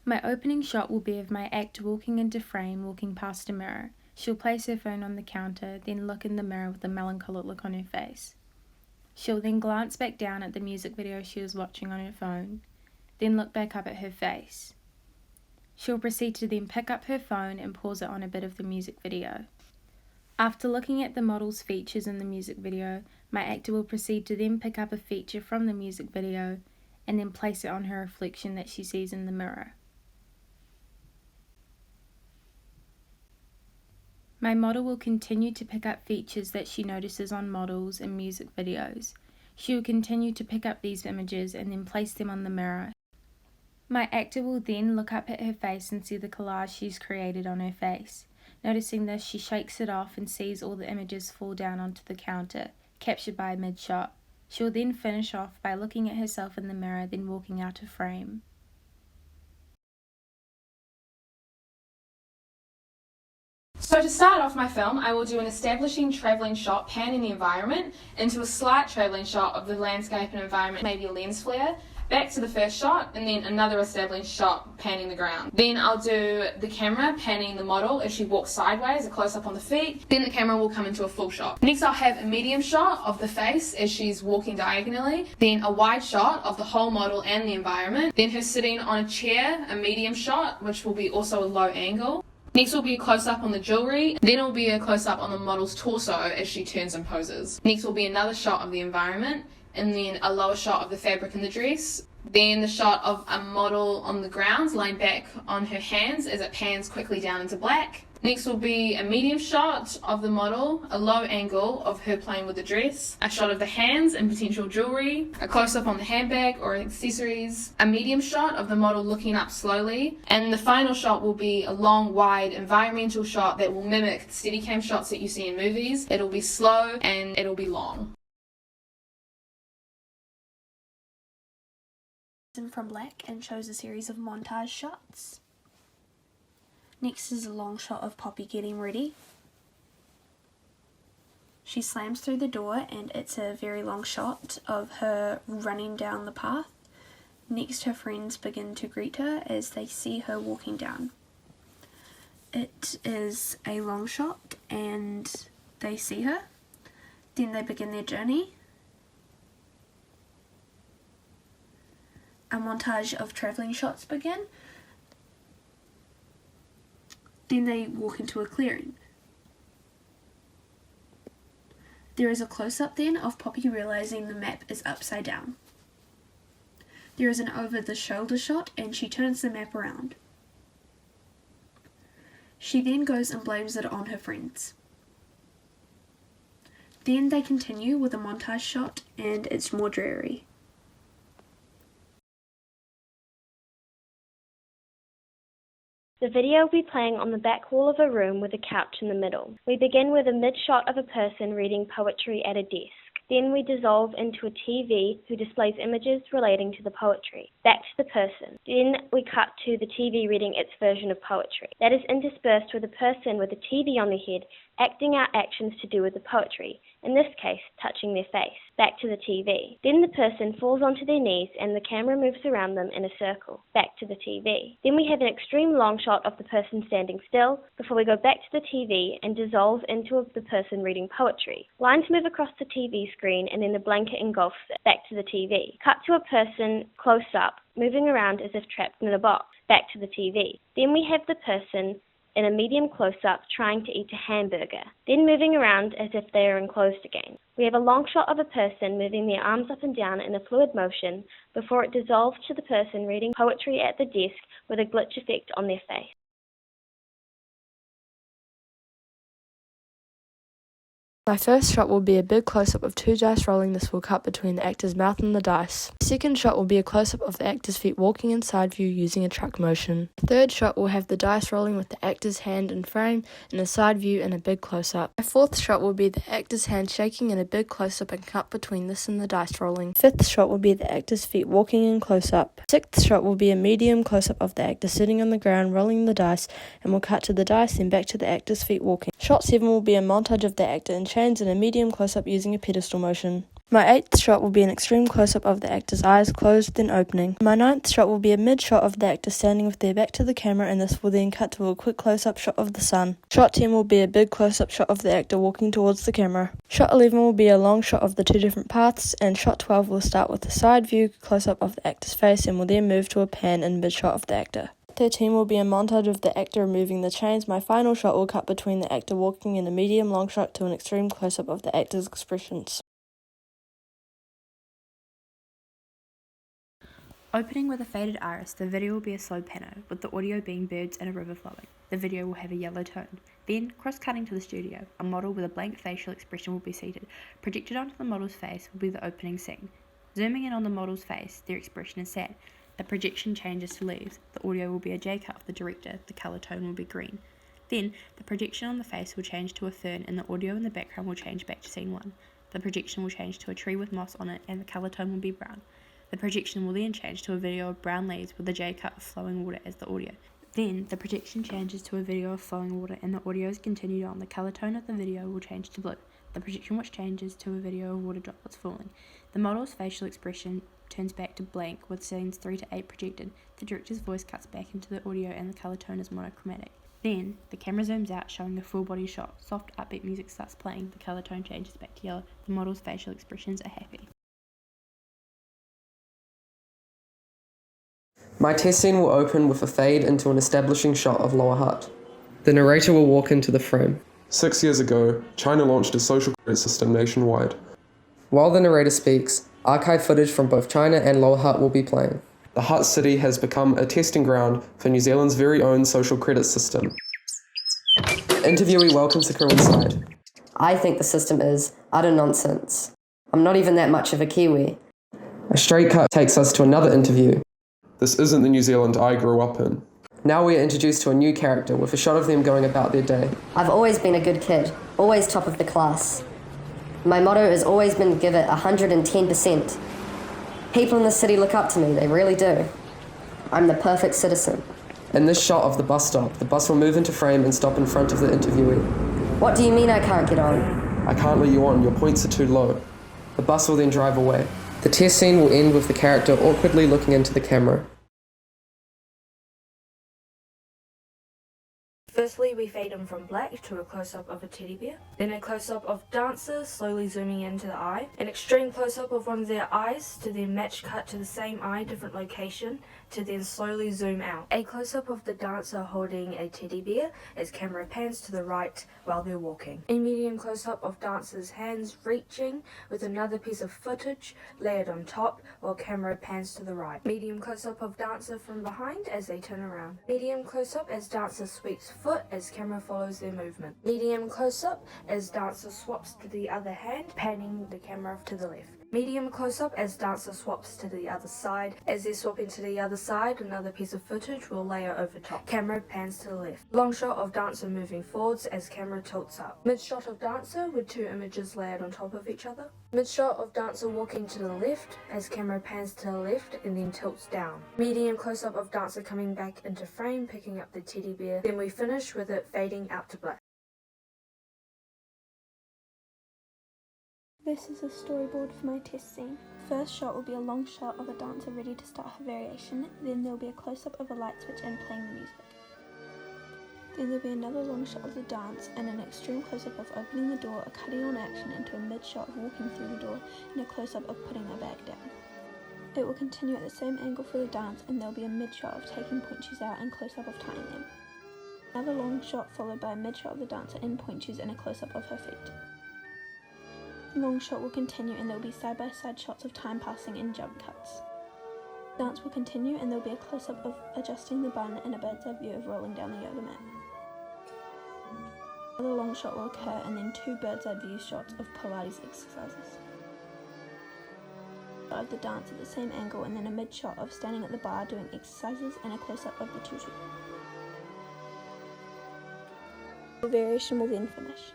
My opening shot will be of my actor walking into frame, walking past a mirror. She'll place her phone on the counter, then look in the mirror with a melancholic look on her face. She'll then glance back down at the music video she was watching on her phone, then look back up at her face. She'll proceed to then pick up her phone and pause it on a bit of the music video. After looking at the model's features in the music video, my actor will proceed to then pick up a feature from the music video and then place it on her reflection that she sees in the mirror. My model will continue to pick up features that she notices on models and music videos. She will continue to pick up these images and then place them on the mirror. My actor will then look up at her face and see the collage she's created on her face. Noticing this, she shakes it off and sees all the images fall down onto the counter, captured by a mid-shot. She will then finish off by looking at herself in the mirror, then walking out of frame. So to start off my film, I will do an establishing travelling shot panning the environment into a slight travelling shot of the landscape and environment, maybe a lens flare, back to the first shot, and then another establishing shot panning the ground. Then I'll do the camera panning the model as she walks sideways, a close-up on the feet. Then the camera will come into a full shot. Next I'll have a medium shot of the face as she's walking diagonally, then a wide shot of the whole model and the environment, then her sitting on a chair, a medium shot, which will be also a low angle. Next will be a close-up on the jewellery, then will be a close-up on the model's torso as she turns and poses. Next will be another shot of the environment, and then a lower shot of the fabric in the dress. Then the shot of a model on the ground lying back on her hands as it pans quickly down into black. Next will be a medium shot of the model, a low angle of her playing with the dress, a shot of the hands and potential jewellery, a close-up on the handbag or accessories, a medium shot of the model looking up slowly, and the final shot will be a long, wide environmental shot that will mimic Steadicam shots that you see in movies. It'll be slow and it'll be long. From black and shows a series of montage shots. Next is a long shot of Poppy getting ready. She slams through the door and it's a very long shot of her running down the path. Next, her friends begin to greet her as they see her walking down. It is a long shot and they see her. Then they begin their journey. A montage of travelling shots begin. Then they walk into a clearing. There is a close-up then of Poppy realising the map is upside down. There is an over-the-shoulder shot and she turns the map around. She then goes and blames it on her friends. Then they continue with a montage shot and it's more dreary. The video will be playing on the back wall of a room with a couch in the middle. We begin with a mid-shot of a person reading poetry at a desk. Then we dissolve into a TV who displays images relating to the poetry. Back to the person. Then we cut to the TV reading its version of poetry. That is interspersed with a person with a TV on their head acting out actions to do with the poetry, in this case, touching their face. Back to the TV. Then the person falls onto their knees and the camera moves around them in a circle. Back to the TV. Then we have an extreme long shot of the person standing still before we go back to the TV and dissolve into the person reading poetry. Lines move across the TV screen and then the blanket engulfs it. Back to the TV. Cut to a person close up, moving around as if trapped in a box. Back to the TV. Then we have the person in a medium close-up trying to eat a hamburger, then moving around as if they are enclosed again. We have a long shot of a person moving their arms up and down in a fluid motion before it dissolves to the person reading poetry at the desk with a glitch effect on their face. My first shot will be a big close-up of two dice rolling. This will cut between the actor's mouth and the dice. The second shot will be a close-up of the actor's feet walking in side view using a truck motion. The third shot will have the dice rolling with the actor's hand in frame in a side view and a big close-up. My fourth shot will be the actor's hand shaking in a big close-up and cut between this and the dice rolling. Fifth shot will be the actor's feet walking in close-up. Sixth shot will be a medium close-up of the actor sitting on the ground rolling the dice and will cut to the dice and back to the actor's feet walking. Shot 7 will be a montage of the actor in chains and a medium close-up using a pedestal motion. My 8th shot will be an extreme close-up of the actor's eyes closed, then opening. My 9th shot will be a mid-shot of the actor standing with their back to the camera, and this will then cut to a quick close-up shot of the sun. Shot 10 will be a big close-up shot of the actor walking towards the camera. Shot 11 will be a long shot of the two different paths, and shot 12 will start with a side view close-up of the actor's face and will then move to a pan and mid-shot of the actor. 13 will be a montage of the actor removing the chains. My final shot will cut between the actor walking in a medium long shot to an extreme close-up of the actor's expressions. Opening with a faded iris, the video will be a slow pano, with the audio being birds and a river flowing. The video will have a yellow tone. Then, cross-cutting to the studio, a model with a blank facial expression will be seated. Projected onto the model's face will be the opening scene. Zooming in on the model's face, their expression is sad. The projection changes to leaves. The audio will be a J-cut of the director. The colour tone will be green. Then, the projection on the face will change to a fern, and the audio in the background will change back to scene 1. The projection will change to a tree with moss on it, and the colour tone will be brown. The projection will then change to a video of brown leaves with a J-cut of flowing water as the audio. Then, the projection changes to a video of flowing water and the audio is continued on. The colour tone of the video will change to blue. The projection which changes to a video of water droplets falling. The model's facial expression turns back to blank with scenes 3 to 8 projected. The director's voice cuts back into the audio and the colour tone is monochromatic. Then, the camera zooms out showing a full body shot. Soft upbeat music starts playing. The colour tone changes back to yellow. The model's facial expressions are happy. My test scene will open with a fade into an establishing shot of Lower Hutt. The narrator will walk into the frame. 6 years ago, China launched a social credit system nationwide. While the narrator speaks, archive footage from both China and Lower Hutt will be playing. The Hutt city has become a testing ground for New Zealand's very own social credit system. Interviewee welcomes the crew inside. I think the system is utter nonsense. I'm not even that much of a Kiwi. A straight cut takes us to another interview. This isn't the New Zealand I grew up in. Now we are introduced to a new character with a shot of them going about their day. I've always been a good kid, always top of the class. My motto has always been give it 110%. People in the city look up to me, they really do. I'm the perfect citizen. In this shot of the bus stop, the bus will move into frame and stop in front of the interviewee. What do you mean I can't get on? I can't let you on, your points are too low. The bus will then drive away. The test scene will end with the character awkwardly looking into the camera. Firstly, we fade in from black to a close-up of a teddy bear, then a close-up of dancers slowly zooming into the eye, an extreme close-up of one of their eyes to then match cut to the same eye, different location, to then slowly zoom out. A close-up of the dancer holding a teddy bear as camera pans to the right while they're walking. A medium close-up of dancers' hands reaching with another piece of footage layered on top while camera pans to the right. Medium close-up of dancer from behind as they turn around. Medium close-up as dancer sweeps foot as camera follows their movement. Medium close-up as dancer swaps to the other hand, panning the camera to the left. Medium close-up as dancer swaps to the other side. As they're swapping to the other side, another piece of footage will layer over top. Camera pans to the left. Long shot of dancer moving forwards as camera tilts up. Mid shot of dancer with two images layered on top of each other. Mid shot of dancer walking to the left as camera pans to the left and then tilts down. Medium close-up of dancer coming back into frame, picking up the teddy bear. Then we finish with it fading out to black. This is a storyboard for my test scene. First shot will be a long shot of a dancer ready to start her variation, then there will be a close-up of a light switch and playing the music. Then there will be another long shot of the dance and an extreme close-up of opening the door, a cutting on action into a mid-shot of walking through the door, and a close-up of putting her bag down. It will continue at the same angle for the dance and there will be a mid-shot of taking point shoes out and close-up of tying them. Another long shot followed by a mid-shot of the dancer in point shoes and a close-up of her feet. The long shot will continue and there will be side-by-side shots of time passing and jump cuts. Dance will continue and there will be a close-up of adjusting the bun and a bird's-eye view of rolling down the yoga mat. Another long shot will occur and then two bird's-eye view shots of Pilates exercises. Of the dance at the same angle and then a mid-shot of standing at the bar doing exercises and a close-up of the tutu. The variation will then finish.